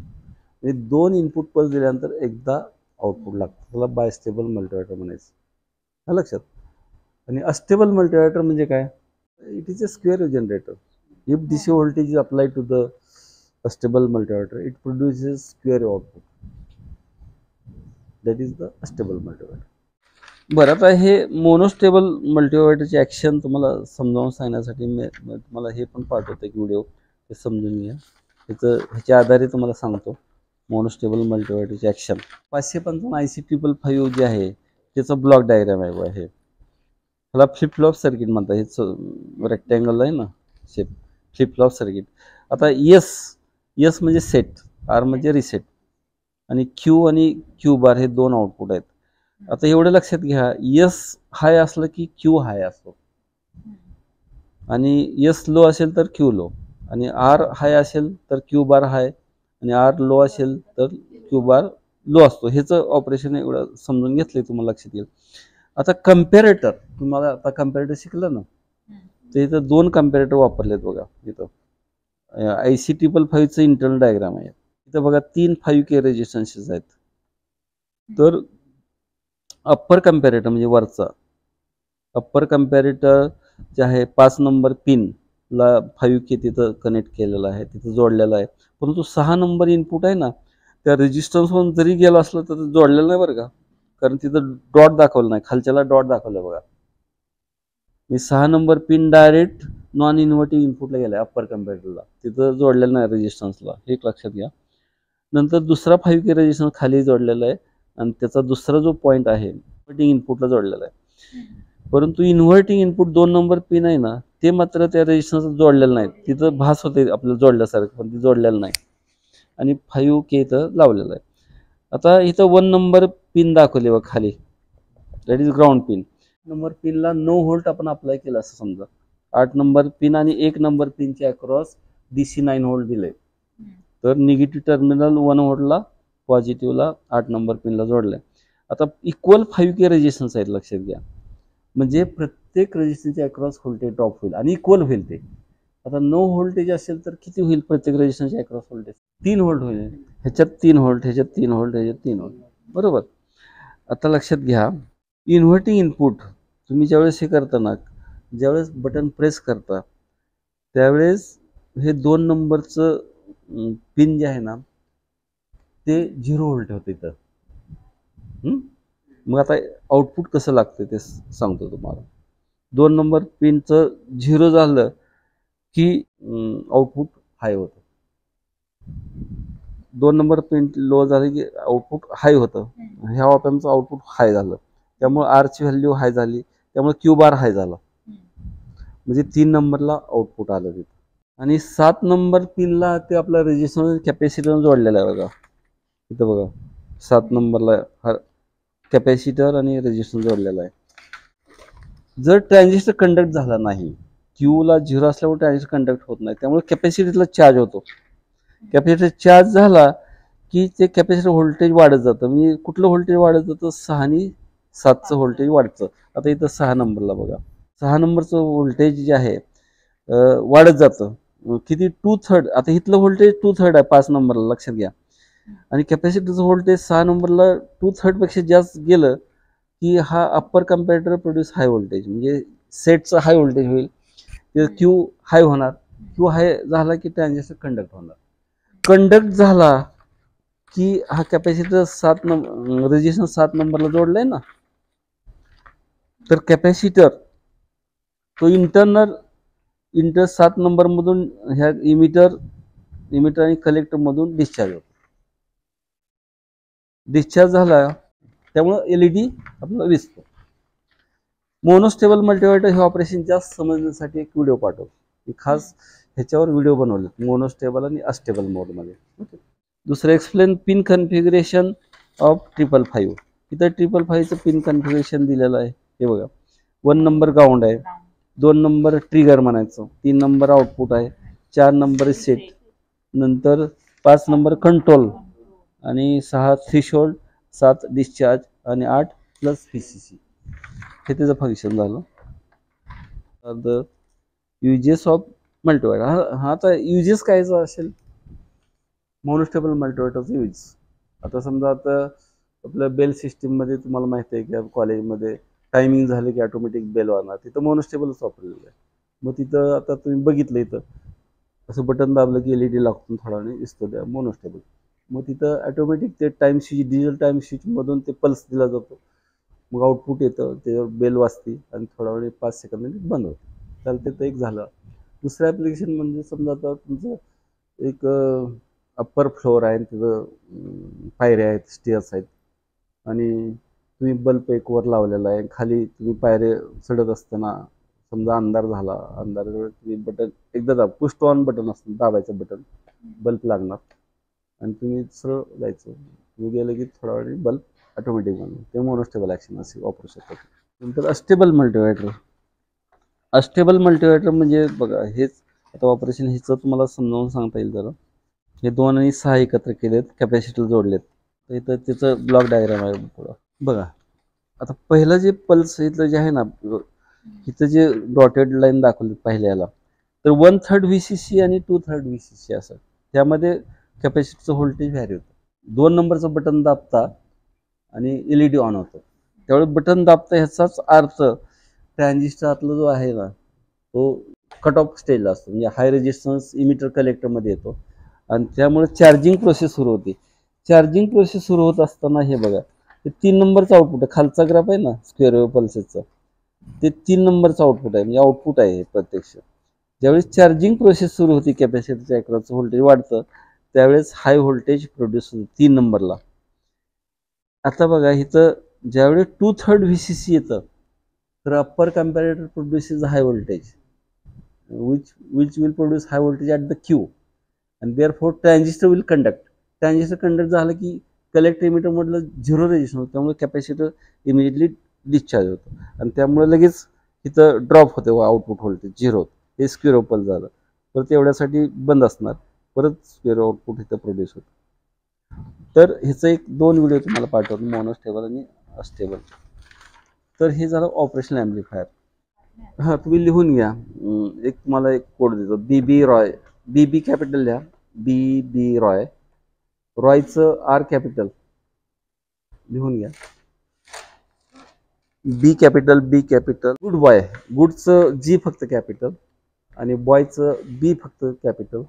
म्हणजे दोन इनपुट पल्स दिल्यानंतर एकदा आउटपुट लागतं, त्याला बायस्टेबल मल्टीवायटर म्हणायचं. लक्षात. आणि अस्टेबल मल्टीवायटर म्हणजे काय? It is a square wave generator. If DC voltage is applied to the stable multivator, it produces square wave output. That is the stable multivator. बरं, आता हे मोनोस्टेबल मल्टीवायटरची ॲक्शन तुम्हाला समजावून सांगण्यासाठी मी तुम्हाला हे पण पाठवतो एक व्हिडिओ, ते समजून घ्या. ह्याच्या आधारे तुम्हाला सांगतो मोनोस्टेबल मल्टीवायटरची ॲक्शन. 555 IC555 जे आहे त्याचा ब्लॉक डायग्राम आहे. ह्याला फ्लिप फ्लॉप सर्किट म्हणतात. हे रेक्टँगल आहे ना शेप, फ्लिप फ्लॉप सर्किट. आता एस म्हणजे सेट, आर म्हणजे रिसेट, आणि क्यू आणि क्यू बार हे दोन आउटपुट आहेत. आता एवढं लक्षात घ्या, एस हाय असलं की क्यू हाय असतो, आणि एस लो असेल तर क्यू लो, आणि आर हाय असेल तर क्यू बार हाय, आणि आर लो असेल तर क्यू बार लो असतो. ह्याचं ऑपरेशन एवढं समजून घेतलंय तुम्हाला लक्षात येईल. आता कम्पॅरेटर, तुम्हाला आता कम्पॅरेटर शिकलं ना, तर इथं दोन कम्पॅरेटर वापरलेत बघा. इथं IC555चं इंटरनल डायग्राम आहे. इथं बघा 3 5K रेजिस्टन्सेस आहेत. तर अप्पर कम्पॅरेटर म्हणजे वरचा अप्पर कम्पॅरेटर जे आहे 5 नंबर पिनला 5K तिथं कनेक्ट केलेला आहे, तिथं जोडलेला आहे. परंतु 6 नंबर इनपुट आहे ना, त्या रेजिस्टन्सवरून जरी गेला असलं तर जोडलेलं नाही बरं का, कारण तिथं डॉट दाखवलं नाही, खालच्याला डॉट दाखवलं बघा. मी 6 number pin direct non inverting इनपुटला गेलाय अप्पर कम्पॅरेटरला, तिथं जोडलेलं नाही रेजिस्टन्सला, हे लक्षात घ्या. नंतर दुसरा 5K रेजिस्टन्स खाली जोडलेला आहे, आणि त्याचा दुसरा जो पॉईंट आहे इन्व्हर्टिंग इनपुटला जोडलेला आहे. परंतु इन्व्हर्टिंग इनपुट 2 नंबर पिन आहे ना, ते मात्र त्या रेजिस्टन्सला जोडलेलं नाही. तिथं भास होते आपल्याला जोडल्यासारखं, पण ते जोडलेलं नाही, आणि 5K इथं लावलेलं आहे. आता इथं 1 नंबर पिन दाखवली बघ खाली, that is ground pin. Number पिनला 9 व्होल्ट आपण अप्लाय केला असं समजा. 8 नंबर पिन आणि 1 नंबर पिनच्या अक्रॉस DC 9 व्होल्ट दिले, तर निगेटिव्ह टर्मिनल 1 व्होल्टला, पॉझिटिव्हला 8 नंबर पिनला जोडले. आता इक्वल 5K रेजिस्टन्स आहेत लक्षात घ्या, म्हणजे प्रत्येक रेजिस्टन्सच्या अक्रॉस व्होल्टेज ड्रॉप होईल आणि इक्वल होईल ते. आता 9 व्होल्टेज असेल तर किती होईल प्रत्येक रेजिस्टन्सच्या अक्रॉस व्होल्टेज? 3 व्होल्ट होईल. ह्याच्यात 3 व्होल्ट, ह्याच्यात 3 व्होल्ट, ह्याच्यात 3 व्होल्ट, बरोबर. आता लक्षात घ्या, इन्व्हर्टिंग इनपुट तुम्ही ज्यावेळेस हे करता ना, ज्यावेळेस बटन प्रेस करता त्यावेळेस हे 2 नंबरचं पिन जे आहे ना ते 0 व्होल्ट होतं इथं. मग आता आउटपुट कसं लागतं ते सांगतो तुम्हाला. 2 नंबर पिनचं 0 झालं की आउटपुट हाय होतं. 2 नंबर पिन लो झाले की आउटपुट हाय होतं. ह्या ऑपॅम्पचं आउटपुट हाय झालं, त्यामुळे आरची व्हॅल्यू हाय झाली, त्यामुळे क्यू बार हाय झाला, म्हणजे 3 नंबरला आउटपुट आलं तिथं. आणि 7 नंबर पिनला ते आपला रेजिस्टन्स कॅपॅसिटर जोडलेला आहे बघा. इथं बघा 7 नंबरला हा कॅपॅसिटर आणि रेजिस्टन्स जोडलेला आहे. जर ट्रान्झिस्टर कंडक्ट झाला नाही, क्यूला 0 असल्यामुळे ट्रान्झिस्टर कंडक्ट होत नाही, त्यामुळे कॅपॅसिटरला चार्ज होतो. कॅपॅसिटर चार्ज झाला की ते कॅपॅसिटर व्होल्टेज वाढत जातं. म्हणजे कुठलं व्होल्टेज वाढत जातं? 6 आणि 7चं व्होल्टेज वाढतं. आता इथं 6 नंबरला बघा, 6 नंबरचं व्होल्टेज जे आहे वाढत जातं. किती? 2/3. आता इथलं व्होल्टेज 2/3 आहे 5 नंबरला, लक्षात घ्या. आणि कॅपॅसिटरचं व्होल्टेज 6 नंबरला 2/3 पेक्षा जास्त गेलं की हा upper comparator produce high voltage, म्हणजे सेटचं हाय व्होल्टेज होईल, क्यू हाय होणार. क्यू हाय झाला की ट्रान्झिस्टर कंडक्ट होणार. कंडक्ट झाला की हा कॅपॅसिटर 7 नंबर रेजिस्टन्स 7 नंबरला जोडलाय ना, तर कॅपॅसिटर तो इंटर 7 नंबर मधून ह्या इमिटर आणि कलेक्टर मधून डिस्चार्ज होतो. डिस्चार्ज झाला त्यामुळं LED आपल्याला दिसतो. मोनोस्टेबल मल्टीमीटर हे ऑपरेशन जास्त समजण्यासाठी एक व्हिडिओ पाठवतो. खास ह्याच्यावर व्हिडिओ बनवलेत मोनोस्टेबल आणि अस्टेबल मोडमध्ये. ओके. दुसरं एक्सप्लेन पिन कन्फिगरेशन ऑफ 555. इथं 555चं पिन कन्फिगरेशन दिलेलं आहे. हे बघा, 1 नंबर ग्राउंड आहे, 2 नंबर ट्रिगर म्हणायचं, 3 नंबर आउटपुट आहे, 4 नंबर सेट, नंतर 5 नंबर कंट्रोल आणि 6 थ्रेशोल्ड, 7 डिस्चार्ज आणि 8 प्लस VCC. हे त्याचं फंक्शन झालं. The uses of multimeter. हा आता युजेस कायचं असेल, मोनोस्टेबल मल्टीमीटरचं यूज. आता समजा आता आपल्या बेल सिस्टीममध्ये तुम्हाला माहिती आहे की कॉलेजमध्ये टायमिंग झालं की ऑटोमॅटिक बेल वाजणार, तिथं मोनोस्टेबलच वापरलेलं आहे. मग तिथं आता तुम्ही बघितलं इथं असं बटन दाबलं की LED लागतो, थोडा वेळ दिसतो त्या मोनोस्टेबल. मग तिथं ऑटोमॅटिक ते टाइम स्विच, डिजिटल टाइम स्विचमधून ते पल्स दिला जातो. मग आउटपुट येतं, त्याच्यावर बेल वाजते आणि थोडा वेळ 5 सेकंदांनी बंद होतं. चालते, तर एक झालं. दुसरं ॲप्लिकेशन म्हणजे समजा आता तुमचं एक अप्पर फ्लोअर आहे, तिथं पायऱ्या आहेत, स्टेअर्स आहेत आणि तुम्ही बल्ब एक वर लावलेला आहे, खाली तुम्ही पायरे चढत असताना समजा अंधार झाला, अंधारावर तुम्ही बटन एकदा दाब, पुश टू ऑन बटन असतं, दाबायचं बटन, बल्ब लागणार आणि तुम्ही सरळ जायचं. तुम्ही गेलं की थोडा वेळ बल्ब ऑटोमॅटिक बनवून ते मोनोस्टेबल ॲक्शन असे वापरू शकतात. नंतर अस्टेबल मल्टीमीटर. अस्टेबल मल्टीमीटर म्हणजे बघा, हेच आता ऑपरेशन ह्याचं तुम्हाला समजावून सांगता येईल जरा. हे 2 आणि 6 एकत्र केलेत, कॅपॅसिटर जोडलेत. तर इथं त्याचं ब्लॉक डायग्राम आहे पुढं बघा. आता पहिलं जे पल्स इथलं जे आहे ना, इथं जे डॉटेड लाईन दाखवली पहिल्याला, तर 1/3 VCC आणि 2/3 VCC असं. त्यामध्ये कॅपॅसिटरचं व्होल्टेज व्हॅरी होतं. 2 नंबरचं बटन दाबता आणि LED ऑन होतं. त्यावेळी बटन दाबता ह्याचाच अर्थ ट्रान्झिस्टर आतला जो आहे ना, तो कट ऑफ स्टेजला असतो, म्हणजे हाय रेजिस्टन्स इमिटर कलेक्टरमध्ये येतो आणि त्यामुळे चार्जिंग प्रोसेस सुरू होते. चार्जिंग प्रोसेस सुरू होत असताना हे बघा, ते 3 नंबरचं आउटपुट आहे, खालचा ग्राफ आहे ना स्क्वेअर वेव्ह पल्सेसचा, ते 3 नंबरचं आउटपुट आहे, म्हणजे आउटपुट आहे हे प्रत्यक्ष. ज्यावेळेस चार्जिंग प्रोसेस सुरू होती, कॅपॅसिटरच्या अक्रॉसचं व्होल्टेज वाढतं, त्यावेळेस हाय व्होल्टेज प्रोड्यूस होतं 3 नंबरला. आता बघा इथं ज्यावेळेस 2/3 VCC येतं, तर upper comparator produces high voltage which will produce high voltage at the Q and therefore transistor will conduct. Transistor conduct झालं की कलेक्टर इमिटर मधलं 0 रेजिस्टन्स होतं, त्यामुळे कॅपॅसिटर इमिजिएटली डिस्चार्ज होतं आणि त्यामुळे लगेच इथं ड्रॉप होते आउटपुट व्होल्टेज 0. हे स्क्वेअर ओपल झालं, परत एवढ्यासाठी बंद असणार, परत स्क्वेअर आउटपुट इथं प्रोड्यूस होतं. तर ह्याचं एक 2 व्हिडिओ तुम्हाला पाठवतो, मोनोस्टेबल आणि अस्टेबल. तर हे झालं ऑपरेशनल ॲम्प्लिफायर. हां, तुम्ही लिहून घ्या. एक तुम्हाला एक कोड देतो, BB रॉय. BB कॅपिटल लिहा, BB रॉय. रॉयचं R कॅपिटल लिहून घ्या, B कॅपिटल. गुड बॉय, गुडचं G फक्त कॅपिटल आणि बॉयचं B फक्त capital.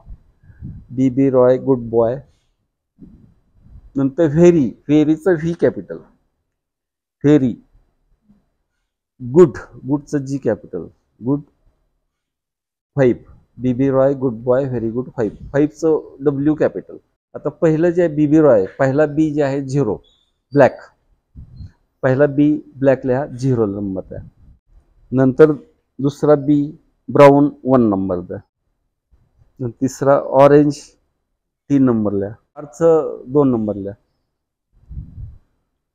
BB Roy, good boy. नंतर व्हेरीचं V कॅपिटल, व्हेरी. गुडचं G capital, good. 5, BB Roy, good boy, very good. 5चं W कॅपिटल. आता पहिलं जे आहे BB रॉय, पहिला B जे आहे 0 ब्लॅक, पहिला B ब्लॅक लिहा, 0 नंबर द्या. नंतर दुसरा B ब्राऊन 1 नंबर द्या. तिसरा ऑरेंज 3 नंबर लिहा. आरचं 2 नंबर लिहा.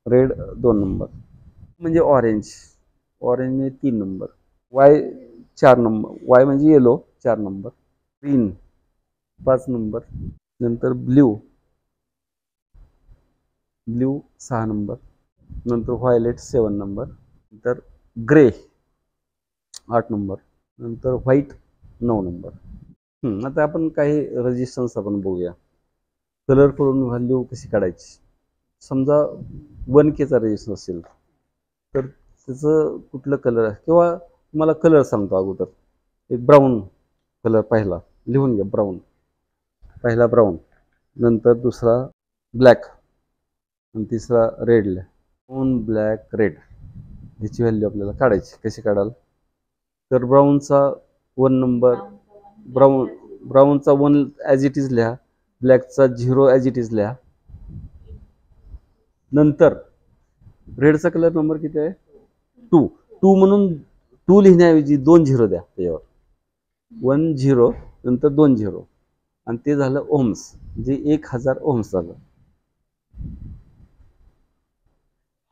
रेड 2 नंबर, म्हणजे ऑरेंज म्हणजे 3 नंबर. वाय 4 नंबर, वाय म्हणजे येलो 4 नंबर. Green 5 number. नंतर ब्ल्यू 6 नंबर. नंतर व्हायलेट 7 नंबर. नंतर ग्रे 8 नंबर. नंतर व्हाईट 9 नंबर. आता आपण काही रेजिस्टन्स आपण बघूया, कलर करून व्हॅल्यू कशी काढायची. समजा 1Kचा रेजिस्टन्स असेल तर त्याचं कुठलं कलर आहे, किंवा तुम्हाला कलर सांगतो अगोदर. एक ब्राऊन कलर पहिला लिहून घ्या, ब्राऊन पहिला ब्राऊन. नंतर दुसरा ब्लॅक आणि तिसरा रेड. ब्राऊन, ब्लॅक, रेड ह्याची व्हॅल्यू आपल्याला काढायची. कशी काढाल, तर ब्राऊनचा 1 नंबर, ब्राऊनचा 1 ॲज इट इज लिहा, ब्लॅकचा 0 ॲज इट इज लिहा. नंतर रेडचा कलर नंबर किती आहे 2. 2 म्हणून 2 लिहिण्याऐवजी 2 झिरो द्या त्याच्यावर. 1 0 नंतर 2 झिरो आणि ते झालं ओम्स, म्हणजे 1000 ओम्स झालं,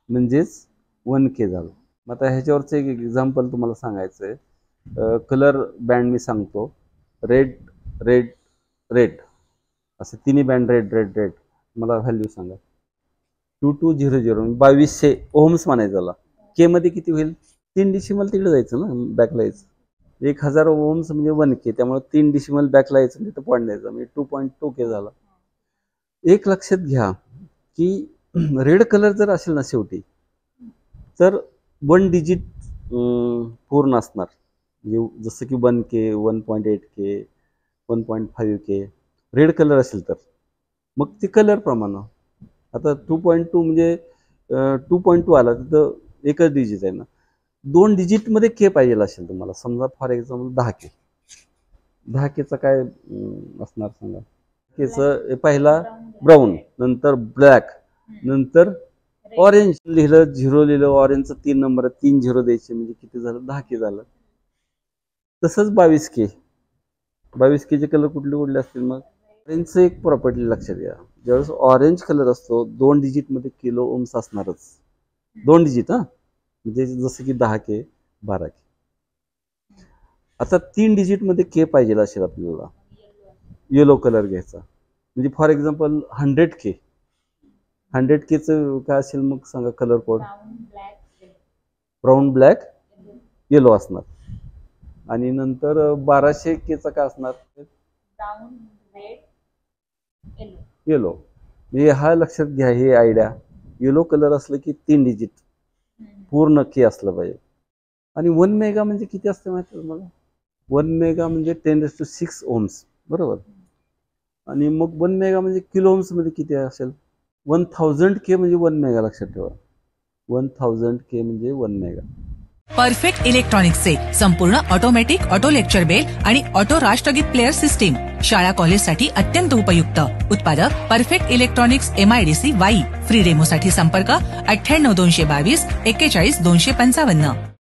म्हणजेच 1K झालं. मग आता ह्याच्यावरचं एक एक्झाम्पल तुम्हाला सांगायचं आहे. कलर बँड मी सांगतो. रेड रेड रेड असे तिन्ही बँड रेड रेड रेड. मला व्हॅल्यू सांगा. 2200 2200 ओम्स म्हणायचं त्याला. के मध्ये किती होईल? 3 डेसिमल तिकडे जायचं ना, बॅकला यायचं. 1000 ओम्स म्हणजे 1K, त्यामुळे 3 डेसिमल बॅकला यायचं, तिथं पॉईंट द्यायचं, म्हणजे 2.2K झाला. एक लक्षात घ्या की रेड कलर जर असेल ना शेवटी, तर 1 डिजिट पूर्ण असणार, म्हणजे जसं की 1K 1.8K 1.5K red colour असेल तर मग ते कलर प्रमाणे. आता 2.2 म्हणजे 2.2 आला तिथं एकच डिजिट आहे ना, 2 डिजिटमध्ये के पाहिजे असेल तुम्हाला. समजा फॉर एक्झाम्पल 10K. 10Kचा काय असणार सांगा. केचं पहिला ब्राऊन, नंतर ब्लॅक, नंतर ऑरेंज लिहिलं, 0 लिहिलं, ऑरेंजचं 3 नंबर 3 झिरो द्यायचे, म्हणजे किती झालं? 10K झालं. तसंच 22K. 22Kचे कलर कुठले कुठले असतील? मग ऑरेंजचं एक प्रॉपर्टी लक्षात घ्या. ज्यावेळेस ऑरेंज कलर असतो 2 डिजिटमध्ये किलो ओम्स असणारच. 2 डिजिट म्हणजे जसं की 10K 12K. आता 3 डिजिटमध्ये के पाहिजे असेल आपल्याला, येलो कलर घ्यायचा, म्हणजे फॉर एक्झाम्पल 100K. 100Kचं काय असेल मग सांगा colour code? Brown black yellow असणार. आणि नंतर 1200Kचा काय असणार? Brown red yellow. म्हणजे हा लक्षात घ्या, हे आयडिया. येलो कलर असलं की 3 डिजिट पूर्ण के असलं पाहिजे. आणि 1 मेगा म्हणजे किती असते माहिती आहे तुम्हाला? 1 मेगा म्हणजे 10⁶ ओम्स, बरोबर. आणि मग 1 मेगा म्हणजे किलो ओम्स मध्ये किती असेल? 1000K म्हणजे 1 मेगा. लक्षात ठेवा, 1000K म्हणजे 1 मेगा. परफेक्ट इलेक्ट्रॉनिक्सचे संपूर्ण ऑटोमॅटिक ऑटो लेक्चर बेल आणि ऑटो राष्ट्रगीत प्लेअर सिस्टीम शाळा कॉलेजसाठी अत्यंत उपयुक्त. उत्पादक perfect electronics MIDC Wai. Free डेमोसाठी संपर्क 98 222 41 255.